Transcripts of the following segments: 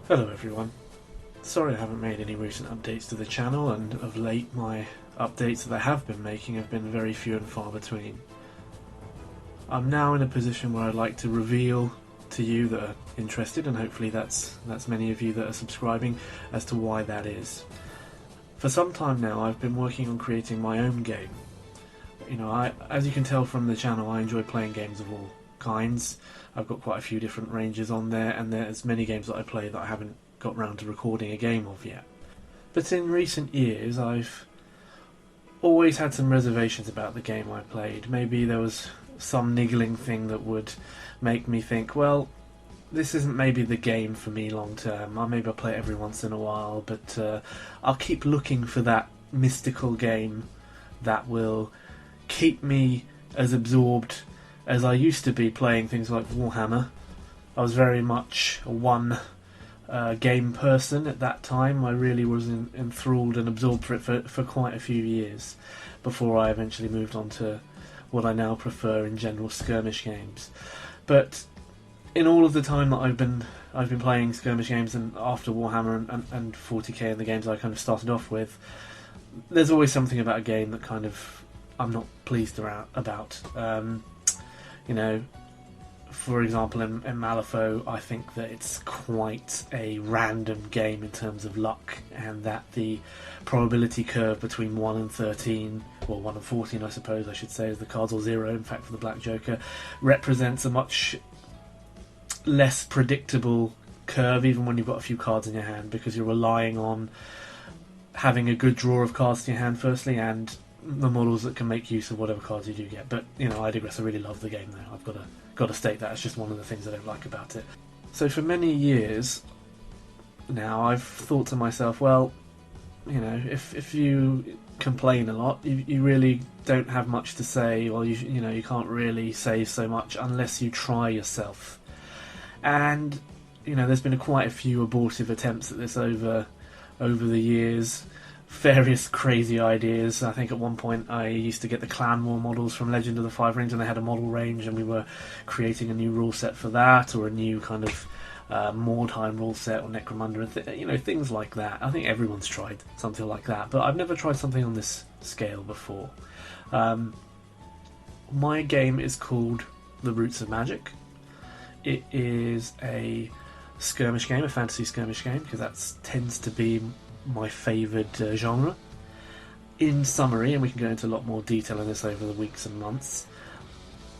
Hello everyone. Sorry I haven't made any recent updates to the channel, and of late my updates that I have been making have been very few and far between. I'm now in a position where I'd like to reveal to you that are interested, and hopefully that's many of you that are subscribing, as to why that is. For some time now I've been working on creating my own game. As you can tell from the channel, I enjoy playing games of all kinds. I've got quite a few different ranges on there, and there's many games that I play that I haven't got round to recording a game of yet. But in recent years I've always had some reservations about the game I played. Maybe there was some niggling thing that would make me think, well, this isn't maybe the game for me long term. Maybe I'll play it every once in a while, but I'll keep looking for that mystical game that will keep me as absorbed as I used to be playing things like Warhammer. I was very much a one game person at that time. I really was enthralled and absorbed for it for quite a few years before I eventually moved on to what I now prefer in general, skirmish games. But in all of the time that I've been playing skirmish games, and after Warhammer and 40k and the games I kind of started off with, there's always something about a game that kind of I'm not pleased about. For example, in Malifaux, I think that it's quite a random game in terms of luck, and that the probability curve between 1 and 13, or 1 and 14 I suppose I should say, as the cards, or 0 in fact for the Black Joker, represents a much less predictable curve even when you've got a few cards in your hand, because you're relying on having a good draw of cards to your hand firstly, and the models that can make use of whatever cards you do get. But I digress. I really love the game though. I've got to state that it's just one of the things I don't like about it. So for many years now I've thought to myself, well, if you complain a lot, you really don't have much to say. Well, you can't really say so much unless you try yourself. And there's been quite a few abortive attempts at this over the years. Various crazy ideas. I think at one point I used to get the Clan War models from Legend of the Five Rings, and they had a model range, and we were creating a new rule set for that, or a new kind of Mordheim rule set, or Necromunda, and things like that. I think everyone's tried something like that, but I've never tried something on this scale before. My game is called The Roots of Magic. It is a skirmish game, a fantasy skirmish game, because that tends to be my favoured genre. In summary, and we can go into a lot more detail on this over the weeks and months,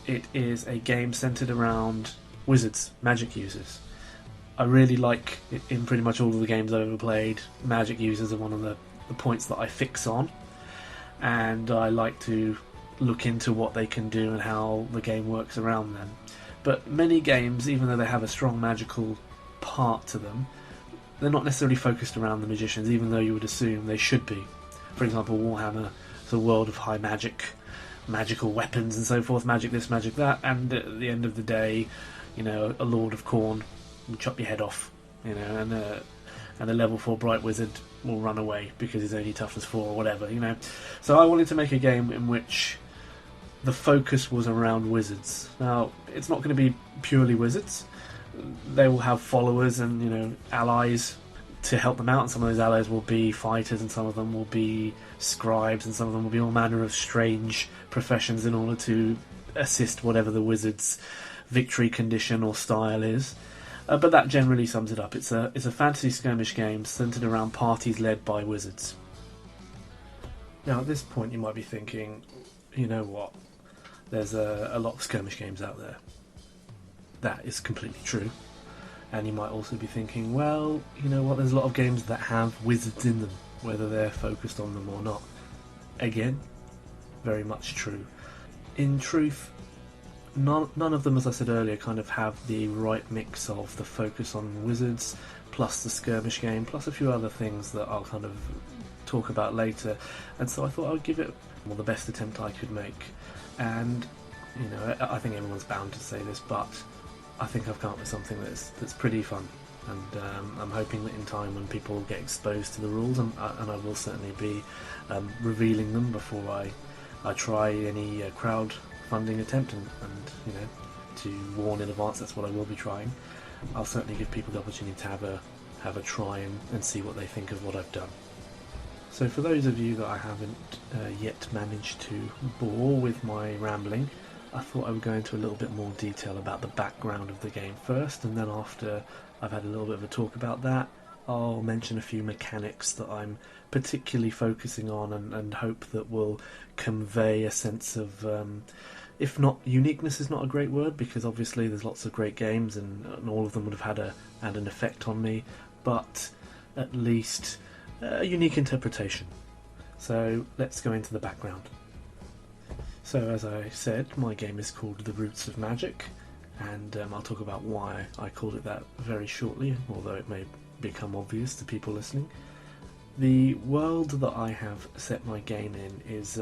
it is a game centred around wizards, magic users. I really like it. In pretty much all of the games I've ever played, magic users are one of the points that I fix on, and I like to look into what they can do and how the game works around them. But many games, even though they have a strong magical part to them, they're not necessarily focused around the magicians, even though you would assume they should be. For example, Warhammer is a world of high magic, magical weapons and so forth, magic this, magic that, and at the end of the day, a Lord of Khorne will chop your head off, and a level 4 Bright Wizard will run away because he's only toughness 4 or whatever, So I wanted to make a game in which the focus was around wizards. Now, it's not going to be purely wizards. They will have followers and allies to help them out, and some of those allies will be fighters, and some of them will be scribes, and some of them will be all manner of strange professions in order to assist whatever the wizard's victory condition or style is. But that generally sums it up. It's a fantasy skirmish game centered around parties led by wizards. Now at this point you might be thinking, you know what, there's a lot of skirmish games out there. That is completely true. And you might also be thinking, well, you know what, there's a lot of games that have wizards in them, whether they're focused on them or not. Again, very much true. In truth, none of them, as I said earlier, kind of have the right mix of the focus on wizards, plus the skirmish game, plus a few other things that I'll kind of talk about later. And so I thought I would give it the best attempt I could make. And, I think everyone's bound to say this, but I think I've come up with something that's pretty fun, and I'm hoping that in time, when people get exposed to the rules, and I will certainly be revealing them before I try any crowdfunding attempt, and to warn in advance that's what I will be trying. I'll certainly give people the opportunity to have have a try and see what they think of what I've done. So for those of you that I haven't yet managed to bore with my rambling, I thought I would go into a little bit more detail about the background of the game first, and then after I've had a little bit of a talk about that, I'll mention a few mechanics that I'm particularly focusing on and hope that will convey a sense of, if not uniqueness is not a great word, because obviously there's lots of great games and all of them would have had an effect on me, but at least a unique interpretation. So let's go into the background. So as I said, my game is called The Roots of Magic, and I'll talk about why I called it that very shortly, although it may become obvious to people listening. The world that I have set my game in is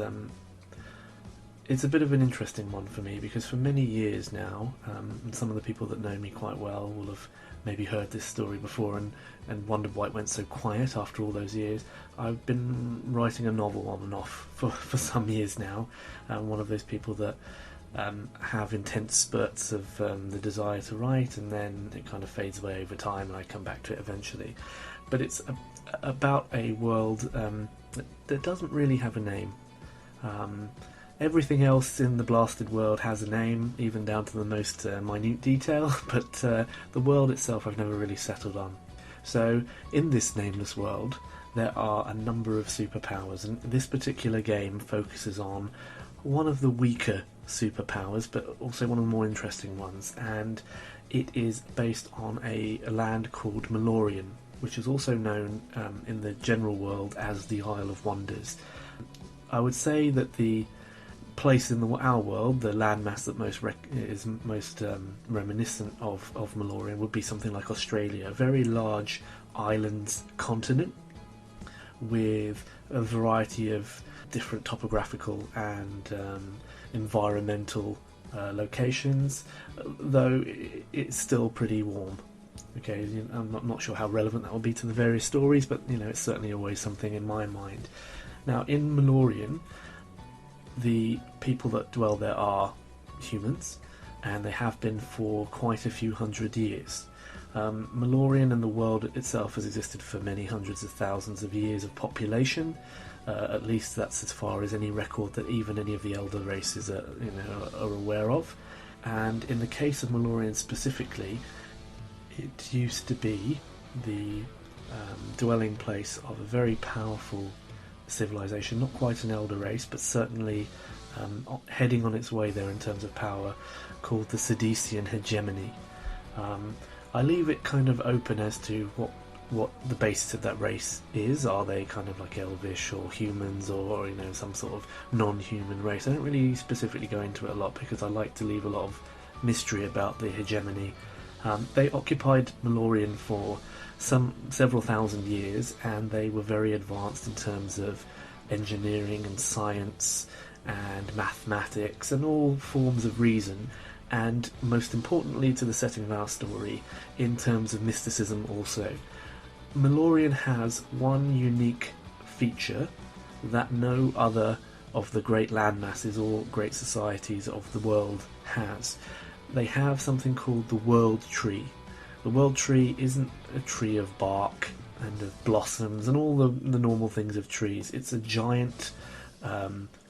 it's a bit of an interesting one for me, because for many years now, and some of the people that know me quite well will have maybe heard this story before and wondered why it went so quiet after all those years. I've been writing a novel on and off for some years now. I'm one of those people that have intense spurts of the desire to write, and then it kind of fades away over time and I come back to it eventually. But it's about a world that doesn't really have a name. Everything else in the blasted world has a name, even down to the most minute detail, but the world itself I've never really settled on. So in this nameless world there are a number of superpowers, and this particular game focuses on one of the weaker superpowers, but also one of the more interesting ones, and it is based on a land called Malorian, which is also known in the general world as the Isle of Wonders. I would say that the place in our world, the landmass that is most reminiscent of Malorian, would be something like Australia, a very large island continent with a variety of different topographical and environmental locations, though it's still pretty warm. Okay, I'm not sure how relevant that will be to the various stories, but it's certainly always something in my mind. Now, in Malorian, the people that dwell there are humans, and they have been for quite a few hundred years. Malorian and the world itself has existed for many hundreds of thousands of years of population. At least that's as far as any record that even any of the elder races are aware of. And in the case of Malorian specifically, it used to be the dwelling place of a very powerful civilization, not quite an elder race, but certainly heading on its way there in terms of power, called the Sidician hegemony. I leave it kind of open as to what the basis of that race is. Are they kind of like elvish or humans, or some sort of non-human race? I don't really specifically go into it a lot because I like to leave a lot of mystery about the hegemony. They occupied Malorian for several thousand years, and they were very advanced in terms of engineering and science and mathematics and all forms of reason, and most importantly to the setting of our story, in terms of mysticism also. Malorian has one unique feature that no other of the great land masses or great societies of the world has. They have something called the World Tree. The World Tree isn't a tree of bark and of blossoms and all the normal things of trees. It's a giant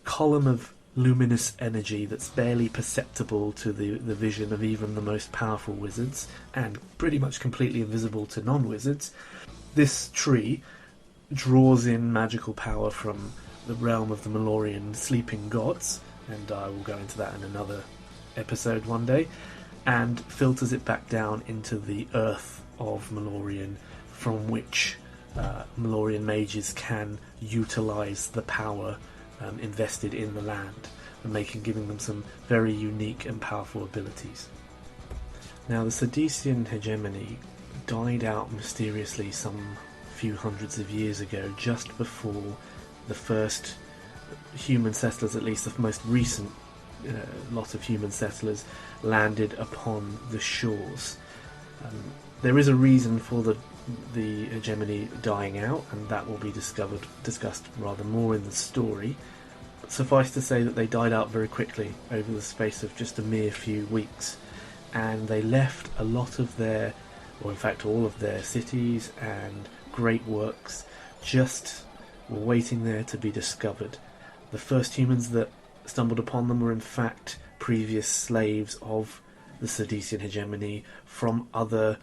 column of luminous energy that's barely perceptible to the vision of even the most powerful wizards, and pretty much completely invisible to non-wizards. This tree draws in magical power from the realm of the Malorian sleeping gods, and I will go into that in another episode one day, and filters it back down into the earth of Malorian, from which Malorian mages can utilise the power invested in the land, and giving them some very unique and powerful abilities. Now, the Sidician hegemony died out mysteriously some few hundreds of years ago, just before the first human settlers, at least the most recent lot of human settlers, landed upon the shores. There is a reason for the hegemony dying out, and that will be discussed rather more in the story. But suffice to say that they died out very quickly over the space of just a mere few weeks, and they left a lot of their or in fact all of their cities and great works, just were waiting there to be discovered. The first humans that stumbled upon them were in fact previous slaves of the Sidician hegemony from other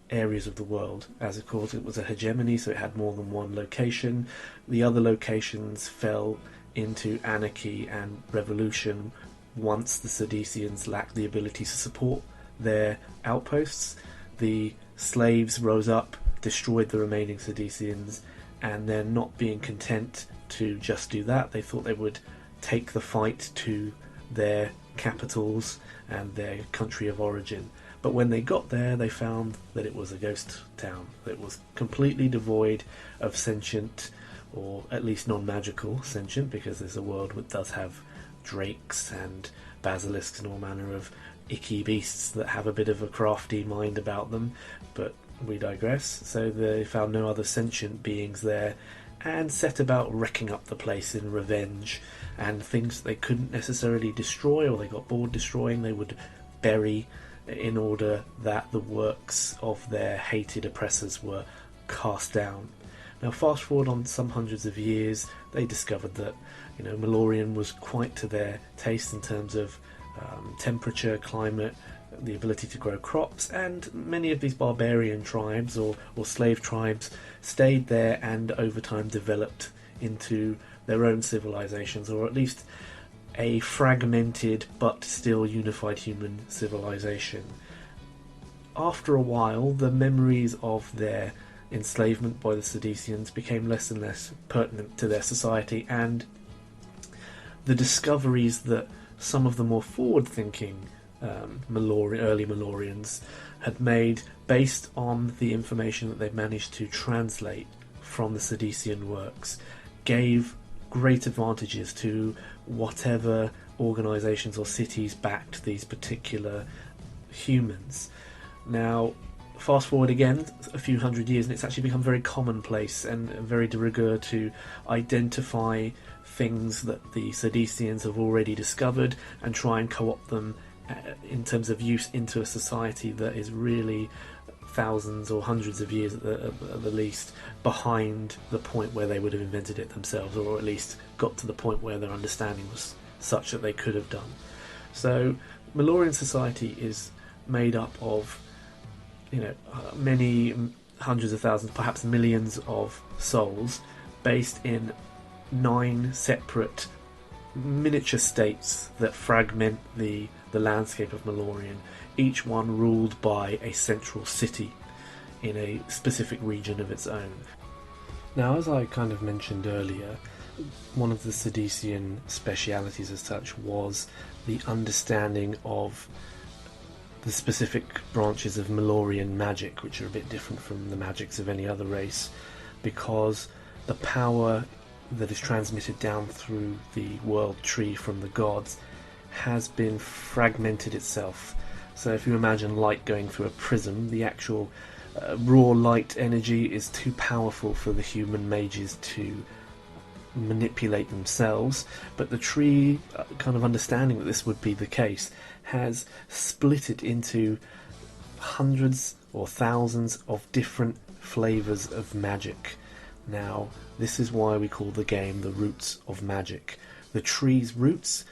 areas of the world. As of course it was a hegemony, so it had more than one location. The other locations fell into anarchy and revolution once the Sidicians lacked the ability to support their outposts. The slaves rose up, destroyed the remaining Sidicians, and then, not being content to just do that, they thought they would take the fight to their capitals and their country of origin. But when they got there, they found that it was a ghost town. It was completely devoid of sentient, or at least non-magical sentient, because there's a world that does have drakes and basilisks and all manner of icky beasts that have a bit of a crafty mind about them, but we digress. So they found no other sentient beings there and set about wrecking up the place in revenge, and things that they couldn't necessarily destroy or they got bored destroying they would bury, in order that the works of their hated oppressors were cast down. Now fast forward on some hundreds of years, they discovered that Malorian was quite to their taste in terms of temperature, climate, the ability to grow crops, and many of these barbarian tribes or slave tribes stayed there and over time developed into their own civilizations, or at least a fragmented but still unified human civilization. After a while, the memories of their enslavement by the Sidicians became less and less pertinent to their society, and the discoveries that some of the more forward-thinking early Malorians had made, based on the information that they'd managed to translate from the Sidician works, gave great advantages to whatever organisations or cities backed these particular humans. Now, fast forward again a few hundred years, and it's actually become very commonplace and very de rigueur to identify things that the Sidicians have already discovered and try and co-opt them in terms of use into a society that is really thousands or hundreds of years at the least behind the point where they would have invented it themselves, or at least got to the point where their understanding was such that they could have done. So Malorian society is made up of many hundreds of thousands, perhaps millions of souls, based in 9 separate miniature states that fragment the landscape of Malorian, each one ruled by a central city in a specific region of its own. Now, as I kind of mentioned earlier, one of the Sidician specialities as such was the understanding of the specific branches of Malorian magic, which are a bit different from the magics of any other race, because the power that is transmitted down through the world tree from the gods has been fragmented itself. So if you imagine light going through a prism, the actual raw light energy is too powerful for the human mages to manipulate themselves, but the tree, kind of understanding that this would be the case, has split it into hundreds or thousands of different flavours of magic. Now, this is why we call the game the Roots of Magic. The tree's roots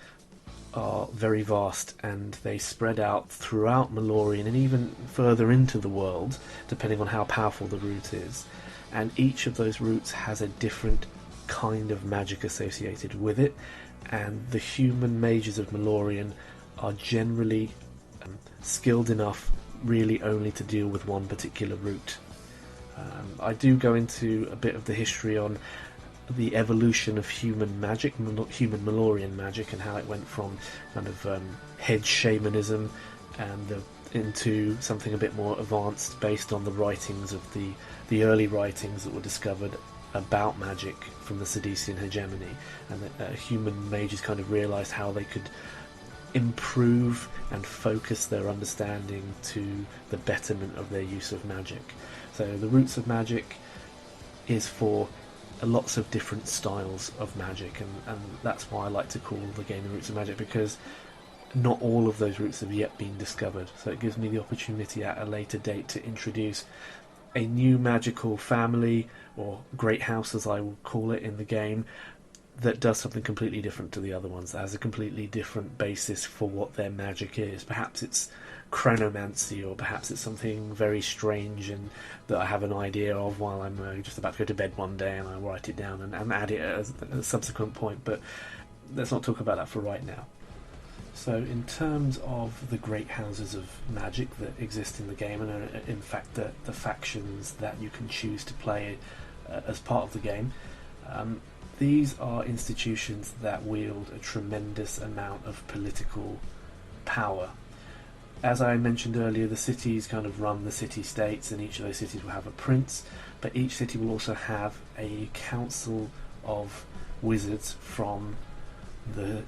are very vast, and they spread out throughout Malorian and even further into the world, depending on how powerful the root is. And each of those roots has a different kind of magic associated with it, and the human mages of Malorian are generally skilled enough really only to deal with one particular root. I do go into a bit of the history on the evolution of human magic, human Malorian magic, and how it went from kind of hedge shamanism and into something a bit more advanced based on the writings of the early writings that were discovered about magic from the Sidician hegemony, and that human mages kind of realised how they could improve and focus their understanding to the betterment of their use of magic. So the Roots of Magic is for lots of different styles of magic, and that's why I like to call the game the Roots of Magic, because not all of those routes have yet been discovered, so it gives me the opportunity at a later date to introduce a new magical family, or great house as I will call it in the game, that does something completely different to the other ones, that has a completely different basis for what their magic is. Perhaps it's chronomancy, or perhaps it's something very strange and that I have an idea of while I'm just about to go to bed one day, and I write it down and add it at a subsequent point. But let's not talk about that for right now. So in terms of the great houses of magic that exist in the game, and are in fact the factions that you can choose to play as part of the game, these are institutions that wield a tremendous amount of political power. As I mentioned earlier, the cities kind of run the city-states, and each of those cities will have a prince, but each city will also have a council of wizards from the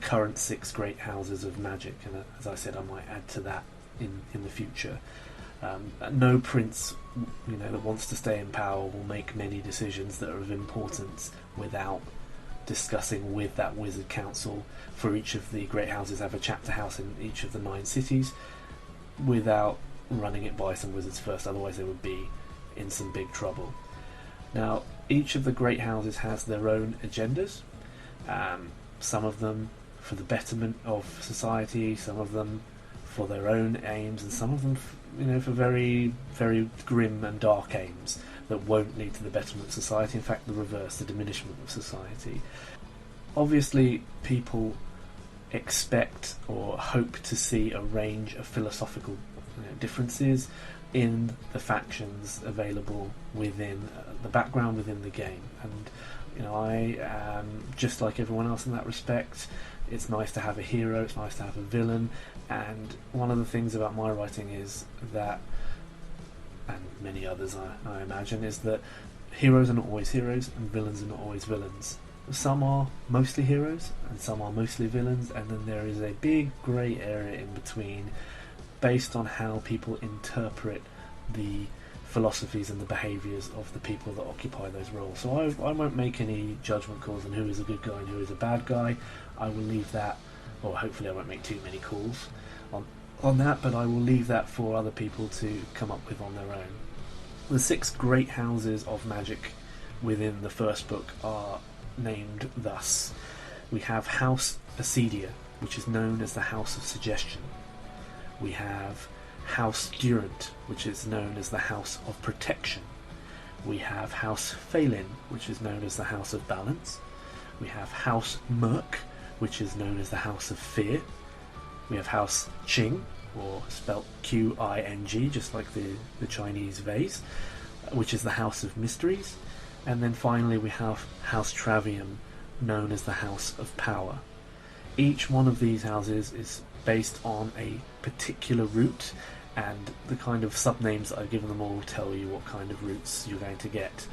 current 6 great houses of magic, and as I said, I might add to that in the future. No prince, that wants to stay in power will make many decisions that are of importance without discussing with that wizard council. For each of the great houses, have a chapter house in each of the 9 cities, without running it by some wizards first, otherwise they would be in some big trouble. Now, each of the great houses has their own agendas, some of them for the betterment of society, some of them for their own aims, and some of them for very, very grim and dark aims that won't lead to the betterment of society. In fact, the reverse, the diminishment of society. Obviously, people expect or hope to see a range of philosophical differences in the factions available within the background within the game, and I am just like everyone else in that respect. It's nice to have a hero, it's nice to have a villain, and one of the things about my writing is that, and many others I imagine, is that heroes are not always heroes and villains are not always villains. Some are mostly heroes and some are mostly villains, and then there is a big grey area in between based on how people interpret the philosophies and the behaviours of the people that occupy those roles. So I won't make any judgment calls on who is a good guy and who is a bad guy. I will leave that, or hopefully I won't make too many calls on that, but I will leave that for other people to come up with on their own. The 6 great houses of magic within the first book are named thus. We have House Acedia, which is known as the House of Suggestion. We have House Durant, which is known as the House of Protection. We have House Phelan, which is known as the House of Balance. We have House Merc, which is known as the House of Fear. We have House Qing, or spelt Qing, just like the Chinese vase, which is the House of Mysteries. And then finally we have House Travium, known as the House of Power. Each one of these houses is based on a particular route, and the kind of subnames I've given them all will tell you what kind of routes you're going to get.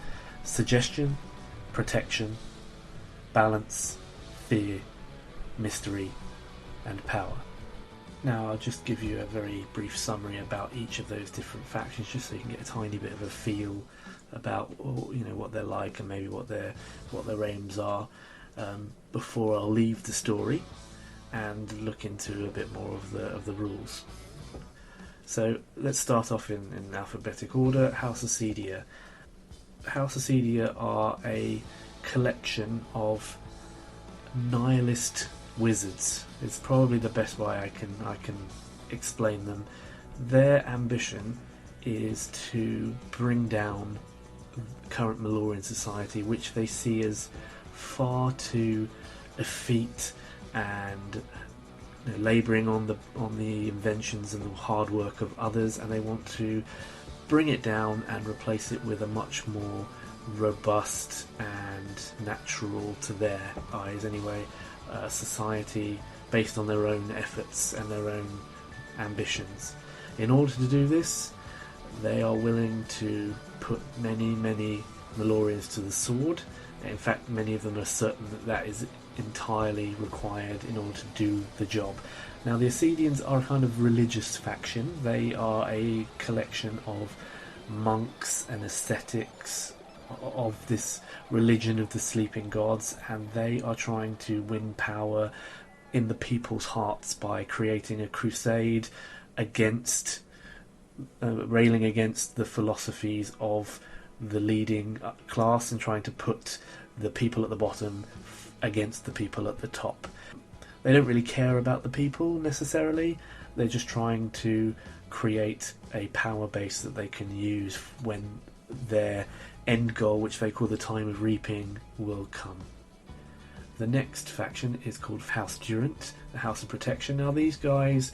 Suggestion, Protection, Balance, Fear, Mystery, and Power. Now I'll just give you a very brief summary about each of those different factions, just so you can get a tiny bit of a feel about what they're like and maybe what their aims are, before I'll leave the story and look into a bit more of the rules. So let's start off in alphabetic order. House Acedia. House Acedia are a collection of nihilist wizards. It's probably the best way I can explain them. Their ambition is to bring down current Malorian society, which they see as far too effete and labouring on the inventions and the hard work of others, and they want to bring it down and replace it with a much more robust and natural, to their eyes anyway, society based on their own efforts and their own ambitions. In order to do this, they are willing to put many Malorians to the sword. In fact, many of them are certain that is entirely required in order to do the job. Now, the Ascedians are a kind of religious faction. They are a collection of monks and ascetics of this religion of the sleeping gods, and they are trying to win power in the people's hearts by creating a crusade against, railing against the philosophies of the leading class and trying to put the people at the bottom against the people at the top. They don't really care about the people necessarily. They're just trying to create a power base that they can use when their end goal, which they call the time of reaping, will come. The next faction is called House Durant, the House of Protection. Now these guys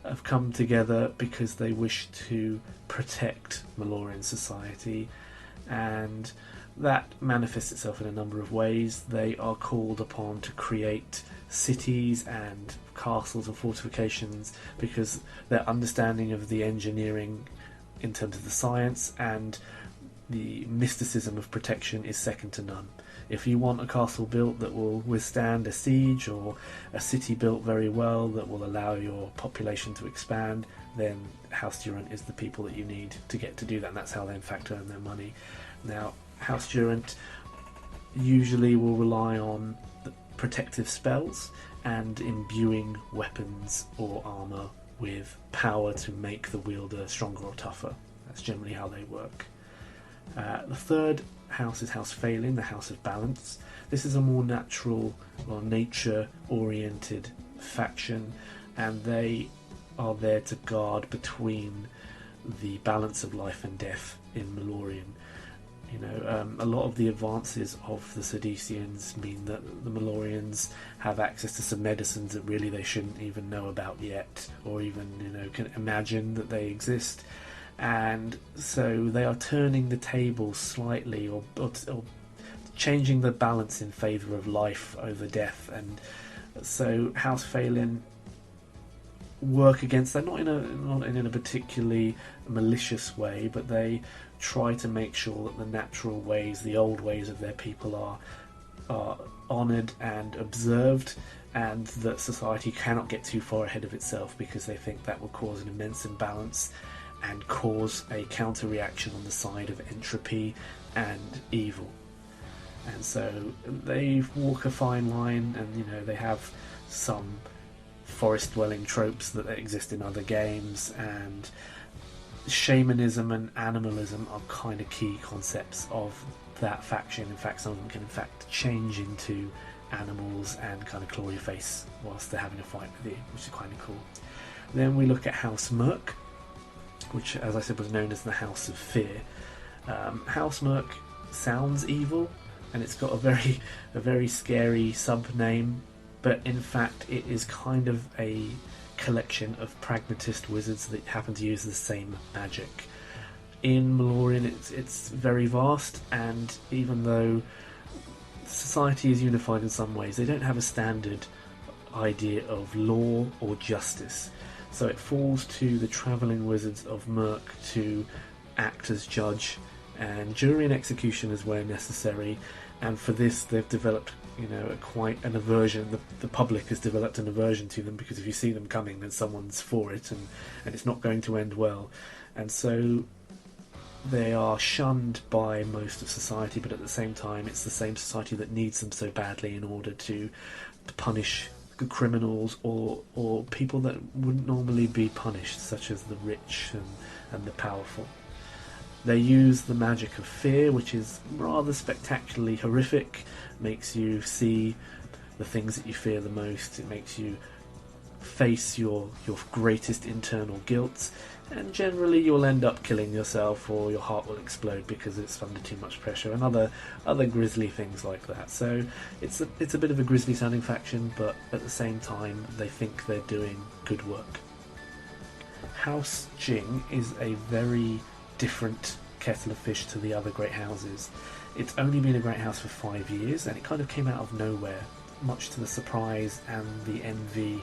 have come together because they wish to protect Malorian society, and that manifests itself in a number of ways. They are called upon to create cities and castles and fortifications because their understanding of the engineering in terms of the science and the mysticism of protection is second to none. If you want a castle built that will withstand a siege, or a city built very well that will allow your population to expand, then House Durant is the people that you need to get to do that, and that's how they in fact earn their money. Now, House Durant usually will rely on the protective spells and imbuing weapons or armour with power to make the wielder stronger or tougher. That's generally how they work. The third house is House Phelan, the House of Balance. This is a more natural or nature-oriented faction, and they are there to guard between the balance of life and death in Malorian. A lot of the advances of the Sidicians mean that the Malorians have access to some medicines that really they shouldn't even know about yet, or even can imagine that they exist. And so they are turning the tables slightly, or changing the balance in favour of life over death. And so House Phelan work against that, not in a particularly malicious way, but they try to make sure that the natural ways, the old ways of their people are honoured and observed, and that society cannot get too far ahead of itself because they think that will cause an immense imbalance and cause a counter-reaction on the side of entropy and evil. And so they walk a fine line, and they have some forest-dwelling tropes that exist in other games, and shamanism and animalism are kind of key concepts of that faction. In fact, some of them can in fact change into animals and kind of claw your face whilst they're having a fight with you, which is kind of cool. Then we look at House Merc, which, as I said, was known as the House of Fear. House Merc sounds evil, and it's got a very scary sub-name, but in fact it is kind of a collection of pragmatist wizards that happen to use the same magic. In Malorian it's very vast, and even though society is unified in some ways, they don't have a standard idea of law or justice. So it falls to the travelling wizards of Merc to act as judge and jury and executioners where necessary. And for this, they've developed, quite an aversion. The public has developed an aversion to them, because if you see them coming, then someone's for it, and it's not going to end well. And so they are shunned by most of society, but at the same time, it's the same society that needs them so badly in order to punish criminals or people that wouldn't normally be punished, such as the rich and the powerful. They use the magic of fear, which is rather spectacularly horrific. Makes you see the things that you fear the most. It makes you face your greatest internal guilt, and generally you'll end up killing yourself, or your heart will explode because it's under too much pressure, and other grisly things like that. So it's a bit of a grisly sounding faction, but at the same time they think they're doing good work. House Jing is a very different kettle of fish to the other great houses. It's only been a great house for 5 years, and it kind of came out of nowhere, much to the surprise and the envy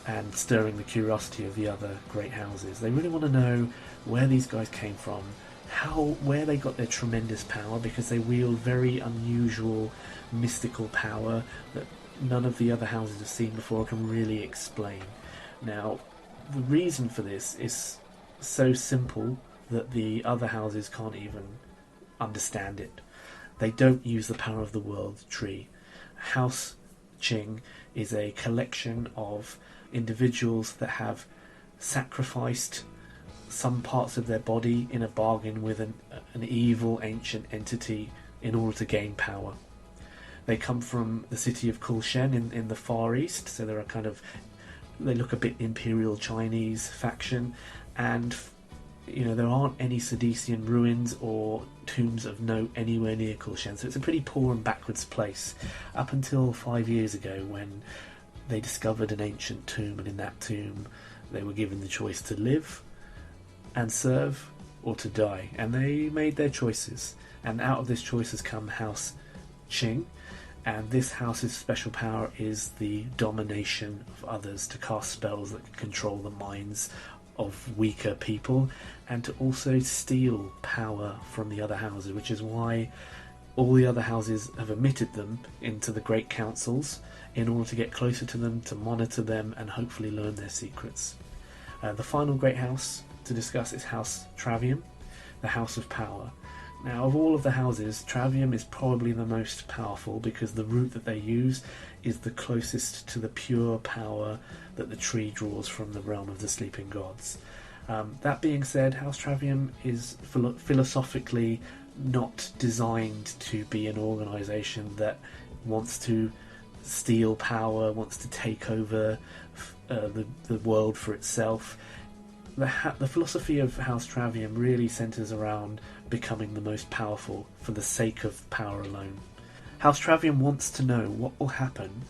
and stirring the curiosity of the other great houses. They really want to know where these guys came from, where they got their tremendous power, because they wield very unusual mystical power that none of the other houses have seen before or can really explain. Now, the reason for this is so simple that the other houses can't even understand it. They don't use the power of the world tree. House Qing is a collection of individuals that have sacrificed some parts of their body in a bargain with an evil ancient entity in order to gain power. They come from the city of Kulshen in the Far East, so they look a bit Imperial Chinese faction, and there aren't any Sidician ruins or tombs of note anywhere near Kulshen, so it's a pretty poor and backwards place, up until 5 years ago when they discovered an ancient tomb, and in that tomb they were given the choice to live and serve or to die, and they made their choices, and out of this choice has come House Qing, and this house's special power is the domination of others, to cast spells that can control the minds of weaker people, and to also steal power from the other houses, which is why all the other houses have omitted them into the great councils in order to get closer to them, to monitor them, and hopefully learn their secrets. The final great house to discuss is House Travium, the House of Power. Now, of all of the houses, Travium is probably the most powerful because the root that they use is the closest to the pure power that the tree draws from the realm of the sleeping gods. That being said, House Travium is philosophically not designed to be an organisation that wants to steal power, wants to take over the world for itself. The philosophy of House Travium really centres around becoming the most powerful for the sake of power alone. House Travium wants to know what will happen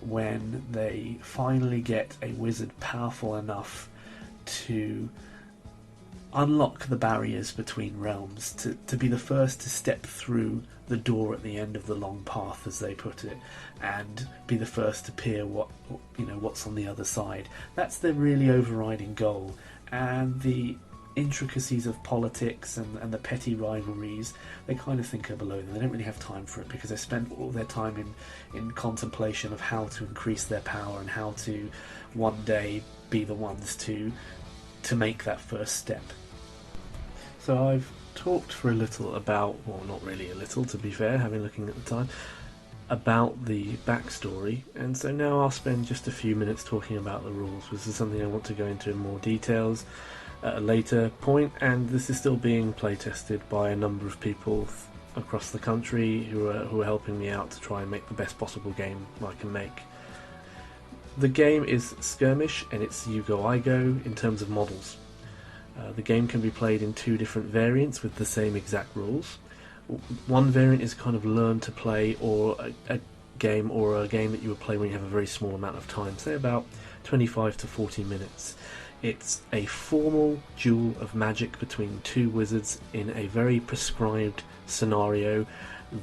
when they finally get a wizard powerful enough to unlock the barriers between realms, to be the first to step through the door at the end of the long path, as they put it, and be the first to peer what's on the other side. That's their really overriding goal, and the intricacies of politics and the petty rivalries, they kind of think are below them. They don't really have time for it because they spend all their time in contemplation of how to increase their power and how to one day be the ones to make that first step. So I've talked for a little about, well, not really a little to be fair, having looking at the time, about the backstory, and so now I'll spend just a few minutes talking about the rules. This is something I want to go into in more details at a later point, and this is still being play tested by a number of people across the country who are helping me out to try and make the best possible game I can make. The game is skirmish and it's you go I go in terms of models. The game can be played in two different variants with the same exact rules. One variant is kind of learn to play, or a game that you would play when you have a very small amount of time, say about 25 to 40 minutes. It's a formal duel of magic between two wizards in a very prescribed scenario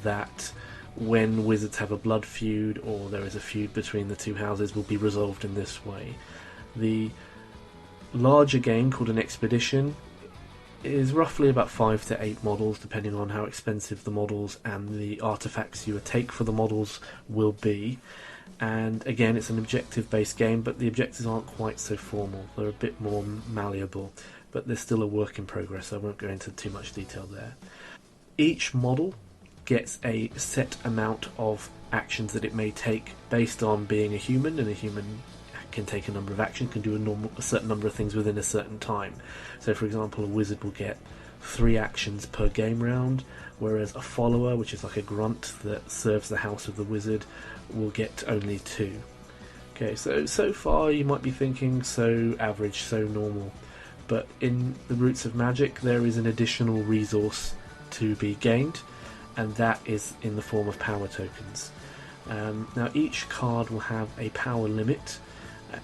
that, when wizards have a blood feud or there is a feud between the two houses, will be resolved in this way. The larger game, called an expedition, is roughly about 5 to 8 models, depending on how expensive the models and the artifacts you take for the models will be. And again, it's an objective-based game, but the objectives aren't quite so formal. They're a bit more malleable, but they're still a work in progress, so I won't go into too much detail there. Each model gets a set amount of actions that it may take based on being a human, and a human can take a number of actions, can do a certain number of things within a certain time. So for example, a wizard will get 3 actions per game round, whereas a follower, which is like a grunt that serves the house of the wizard, will get only 2. Okay, so far you might be thinking so average, so normal, but in the Roots of Magic there is an additional resource to be gained, and that is in the form of power tokens. Now each card will have a power limit,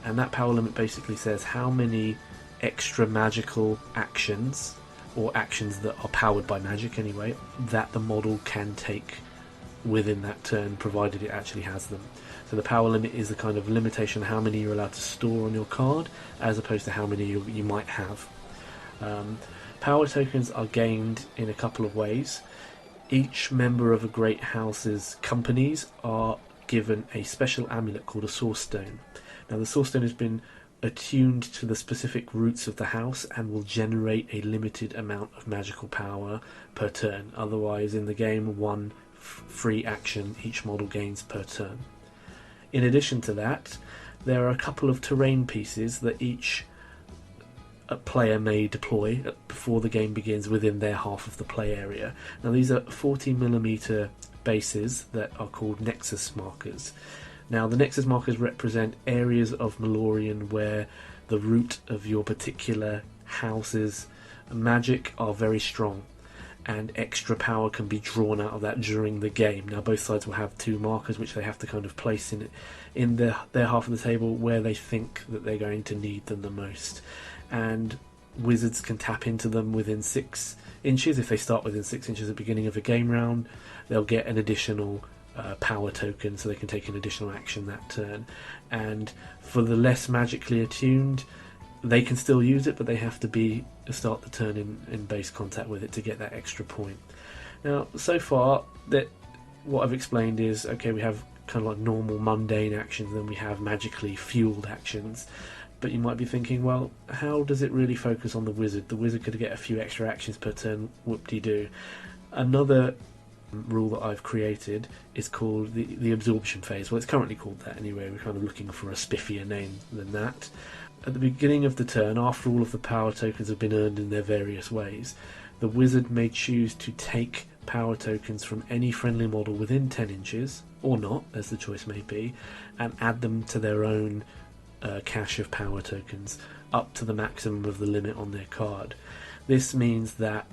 and that power limit basically says how many extra magical actions, or actions that are powered by magic anyway, that the model can take within that turn, provided it actually has them. So the power limit is the kind of limitation how many you're allowed to store on your card, as opposed to how many you might have. Power tokens are gained in a couple of ways. Each member of a great house's companies are given a special amulet called a source stone. Now the source stone has been attuned to the specific roots of the house and will generate a limited amount of magical power per turn. Otherwise, in the game, 1 free action each model gains per turn. In addition to that, there are a couple of terrain pieces that each player may deploy before the game begins within their half of the play area. Now these are 40mm bases that are called Nexus markers. Now the Nexus markers represent areas of Malorian where the root of your particular house's magic are very strong, and extra power can be drawn out of that during the game. Now both sides will have two markers which they have to kind of place in their half of the table where they think that they're going to need them the most. And wizards can tap into them within 6 inches. If they start within 6 inches at the beginning of a game round, they'll get an additional power token, so they can take an additional action that turn. And for the less magically attuned, they can still use it, but they have to start the turn in base contact with it to get that extra point. Now, so far, what I've explained is, okay, we have kind of like normal mundane actions, then we have magically fueled actions. But you might be thinking, well, how does it really focus on the wizard? The wizard could get a few extra actions per turn, whoop-de-doo. Another rule that I've created is called the absorption phase. Well, it's currently called that anyway. We're kind of looking for a spiffier name than that. At the beginning of the turn, after all of the power tokens have been earned in their various ways, the wizard may choose to take power tokens from any friendly model within 10 inches, or not, as the choice may be, and add them to their own cache of power tokens up to the maximum of the limit on their card. This means that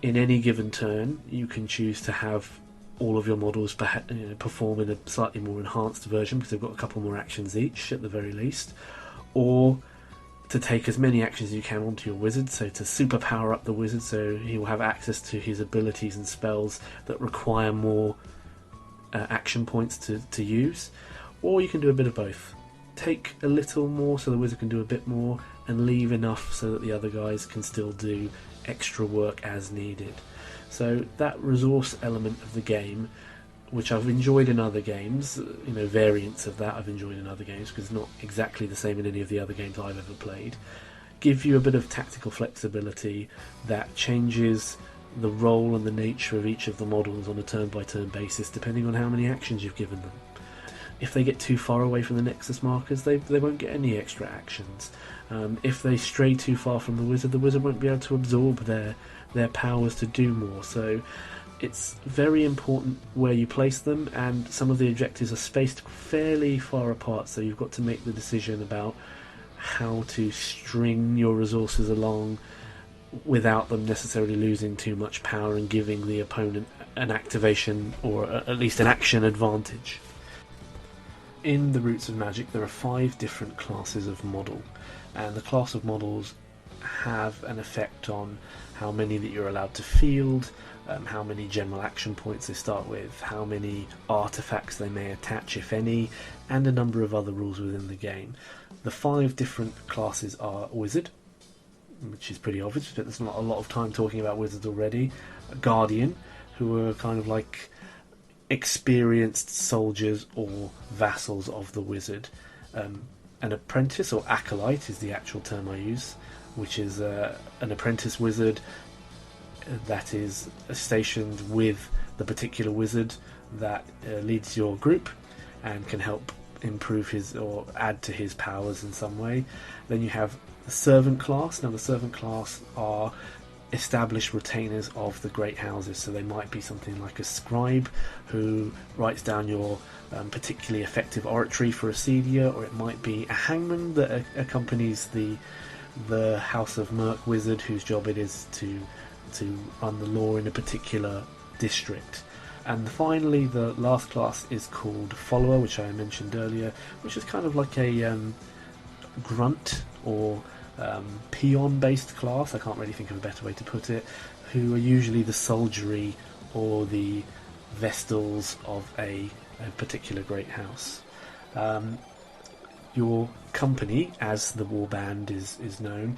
in any given turn you can choose to have all of your models perform in a slightly more enhanced version because they've got a couple more actions each at the very least, or to take as many actions as you can onto your wizard, so to super power up the wizard so he will have access to his abilities and spells that require more action points to use. Or you can do a bit of both. Take a little more so the wizard can do a bit more, and leave enough so that the other guys can still do extra work as needed. So that resource element of the game, which I've enjoyed in other games, variants of that I've enjoyed in other games because it's not exactly the same in any of the other games I've ever played, give you a bit of tactical flexibility that changes the role and the nature of each of the models on a turn-by-turn basis depending on how many actions you've given them. If they get too far away from the Nexus markers, they won't get any extra actions. If they stray too far from the wizard won't be able to absorb their powers to do more. So it's very important where you place them, and some of the objectives are spaced fairly far apart, so you've got to make the decision about how to string your resources along without them necessarily losing too much power and giving the opponent an activation or at least an action advantage. In the Roots of Magic there are 5 different classes of model, and the class of models have an effect on how many that you're allowed to field, how many general action points they start with, how many artifacts they may attach if any, and a number of other rules within the game. The 5 different classes are Wizard, which is pretty obvious, but there's not a lot of time talking about wizards already. Guardian, who are kind of like experienced soldiers or vassals of the wizard. An apprentice, or acolyte is the actual term I use, which is an apprentice wizard that is stationed with the particular wizard that leads your group and can help improve his or add to his powers in some way. Then you have the servant class. Now the servant class are established retainers of the great houses, so they might be something like a scribe who writes down your particularly effective oratory for a Acedia, or it might be a hangman that accompanies the House of Merc wizard whose job it is to run the law in a particular district. And finally the last class is called follower, which I mentioned earlier, which is kind of like a grunt or peon based class, I can't really think of a better way to put it, who are usually the soldiery or the vestals of a particular great house. Your company, as the warband is known,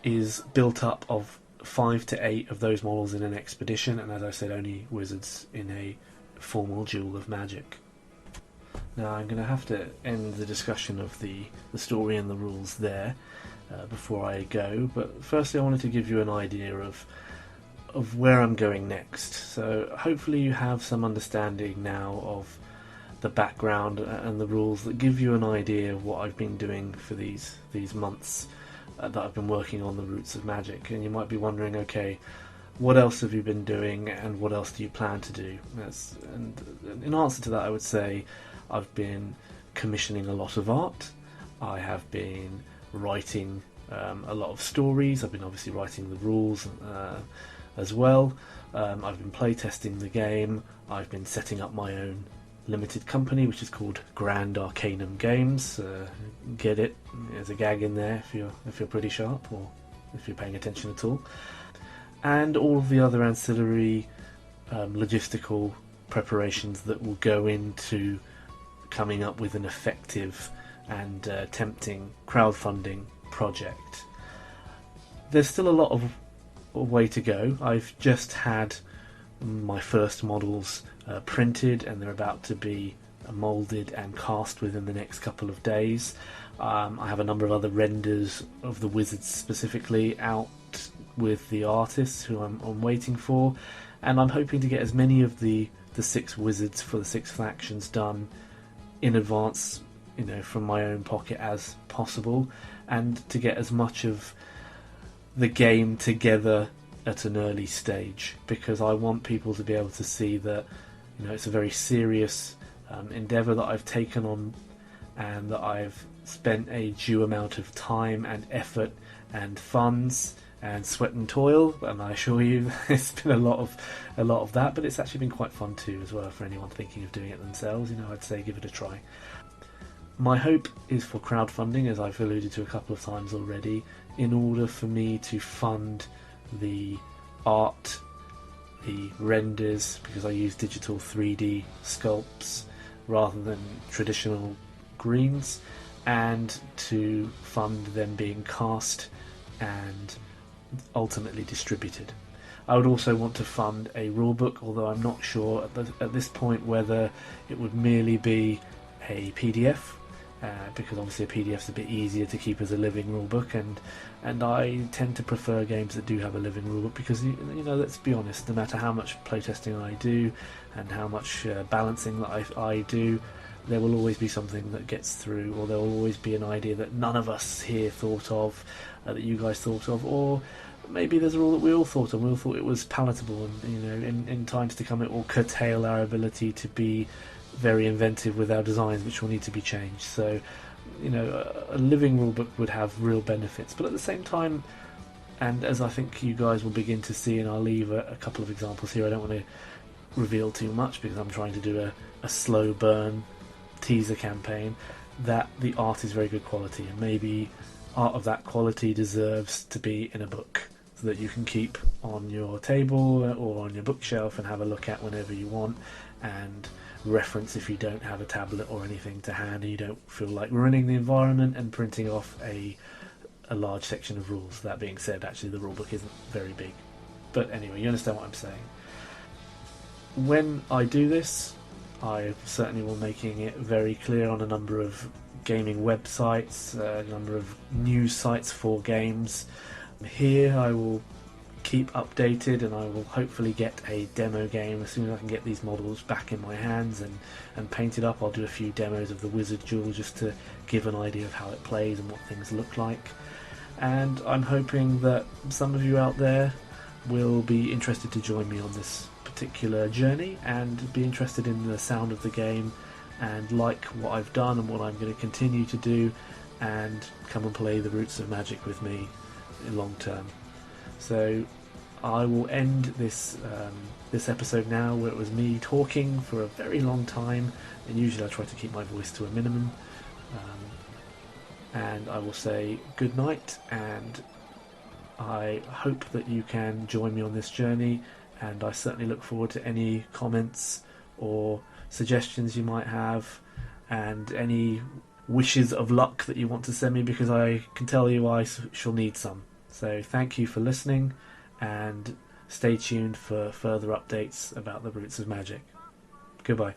is built up of 5 to 8 of those models in an expedition, and as I said, only wizards in a formal duel of magic. Now I'm going to have to end the discussion of the story and the rules there before I go, but firstly I wanted to give you an idea of where I'm going next. So hopefully you have some understanding now of the background and the rules that give you an idea of what I've been doing for these months that I've been working on the Roots of Magic. And you might be wondering, okay, what else have you been doing, and what else do you plan to do? And in answer to that, I would say I've been commissioning a lot of art. I have been writing a lot of stories. I've been obviously writing the rules as well. I've been playtesting the game. I've been setting up my own limited company, which is called Grand Arcanum Games. Get it? There's a gag in there if you're pretty sharp, or if you're paying attention at all. And all of the other ancillary logistical preparations that will go into coming up with an effective and tempting crowdfunding project. There's still a lot of way to go. I've just had my first models printed, and they're about to be moulded and cast within the next couple of days. I have a number of other renders of the wizards specifically out with the artists who I'm waiting for, and I'm hoping to get as many of the 6 wizards for the 6 factions done in advance, from my own pocket as possible, and to get as much of the game together at an early stage, because I want people to be able to see that it's a very serious endeavour that I've taken on, and that I've spent a due amount of time and effort and funds and sweat and toil, and I assure you it's been a lot of that, but it's actually been quite fun too as well for anyone thinking of doing it themselves. I'd say give it a try. My hope is for crowdfunding, as I've alluded to a couple of times already, in order for me to fund the art, the renders, because I use digital 3D sculpts rather than traditional greens, and to fund them being cast and ultimately distributed. I would also want to fund a rulebook, although I'm not sure at this point whether it would merely be a PDF, because obviously a PDF is a bit easier to keep as a living rulebook, and I tend to prefer games that do have a living rulebook, because let's be honest, no matter how much playtesting I do and how much balancing that I do, there will always be something that gets through, or there will always be an idea that none of us here thought of, that you guys thought of, or maybe there's a rule that we all thought of, we all thought it was palatable, and in times to come it will curtail our ability to be very inventive with our designs, which will need to be changed. So, a living rulebook would have real benefits, but at the same time, and as I think you guys will begin to see, and I'll leave a couple of examples here, I don't want to reveal too much because I'm trying to do a slow burn teaser campaign, that the art is very good quality, and maybe art of that quality deserves to be in a book, so that you can keep on your table or on your bookshelf and have a look at whenever you want, and reference if you don't have a tablet or anything to hand and you don't feel like ruining the environment and printing off a large section of rules. That being said, actually the rulebook isn't very big, but anyway, you understand what I'm saying. When I do this, I certainly will making it very clear on a number of gaming websites, a number of news sites for games. Here I will keep updated, and I will hopefully get a demo game as soon as I can get these models back in my hands and painted up. I'll do a few demos of the Wizard Duel just to give an idea of how it plays and what things look like. And I'm hoping that some of you out there will be interested to join me on this particular journey and be interested in the sound of the game and like what I've done and what I'm going to continue to do, and come and play the Roots of Magic with me in long term. So I will end this episode now, where it was me talking for a very long time, and usually I try to keep my voice to a minimum, and I will say good night, and I hope that you can join me on this journey, and I certainly look forward to any comments or suggestions you might have, and any wishes of luck that you want to send me, because I can tell you I shall need some. So thank you for listening, and stay tuned for further updates about the Roots of Magic. Goodbye.